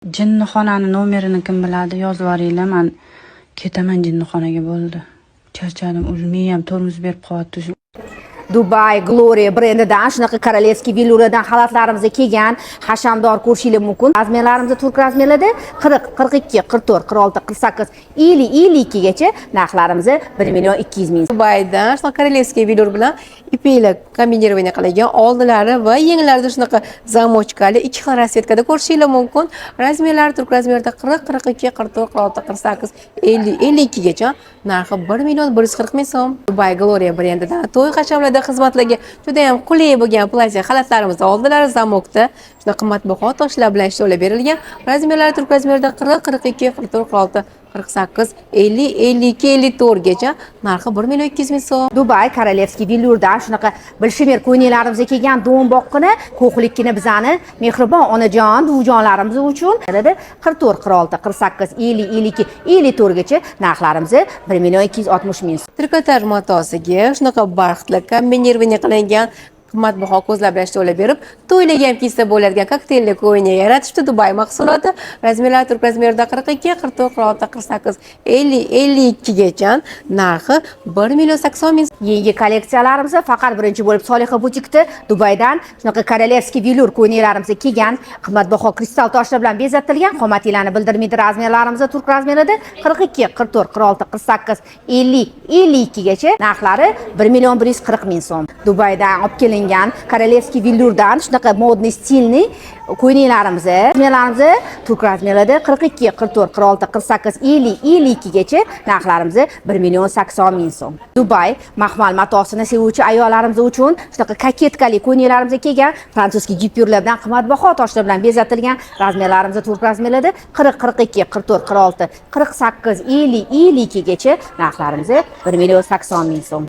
Jinnixonani nomerini kim biladi? Yozib yuboringlar. Men ketaman jinnixonaga bo'ldi. Charchadim, o'zimiyam tormoz berib qo'yapti. Dubai Gloria brendidan shunaqa korolevskiy villuradan xalatlarimizga kelgan hashamdor ko'rishingiz mumkin. Razmerlarimiz turk razmerlarda 40, 42, 44, 46, 48, 50, 52 gacha narxlarimiz 1 million 200 ming. Dubaidan shunaqa korolevskiy villur bilan ipaklar kombinирование qilingan oldilari va yenglarida shunaqa zamochkali ikki xil rasvetkada ko'rishingiz mumkin. Razmerlari turk razmerida 40, 42, 44, 46, 48, 50, 52 gacha. Narxi 1 million 140 ming so'm. Dubai Gloria brendidan to'y hashamlarda xizmatlarga juda ham qulay bo'lgan plastik xalatlarimizni oldilari zamokda juda qimmatbaho toshlar bilan ishlovlab berilgan. Razmerlari turk razmerida 40, 42, 44, 46, 48, 50, 52, 54 gacha. Narxi 1 million 200 ming so'm. Dubai korolevskiy villurdan shunaqa bilshimir ko'yinlarimizga kelgan do'mboqqina ko'hlikkina bizani mehribon onajon buvijonlarimiz uchun 44, 46, 48, 50, 52, 54 gacha narxlarimiz 1 million 260 ming so'm. Trikotaj matosiga shunaqa barxtli kombinирование qilingan qimmatbaho ko'zlar bilan ishlovlab berib, to'ylarga ham kiysa bo'ladigan kokteylli ko'yinga yaratishdi. Dubai mahsuloti. Razmerlar turk razmerida 42, 44, 46, 48, 50, 52 gacha. Narxi 1 million 80 ming. Yangi kolleksiyalarimiz faqat birinchi bo'lib Soliha butikda Dubaydan shunaqa korolevskiy villur ko'yinlarimizga kelgan qimmatbaho kristal toshlar bilan bezatilgan qomatinglarni bildirmaydi. Razmerlarimiz turk razmerida 42, 44, 46, 48, 50, 52 gacha. Narxlari 1 million 140 ming so'm. Dubaydan olib kelingan korolevskiy villurdan shunaqa modniy stilni ko'ylaklarimiz, razmerlarimiz turk razmerida 42, 44, 46, 48, 50, 52 gacha. Narxlarimiz 1 million 80 ming so'm. Dubai maxmal matosini sevuvchi ayollarimiz uchun shunaqa koketkali ko'ylaklarimizga kelgan fransuzskiy gipyurlar bilan qimmatbaho toshlar bilan bezatilgan. Razmerlarimiz turk razmerida 40, 42, 44, 46, 48, 50, 52 gacha. Narxlarimiz 1 million 80 ming so'm.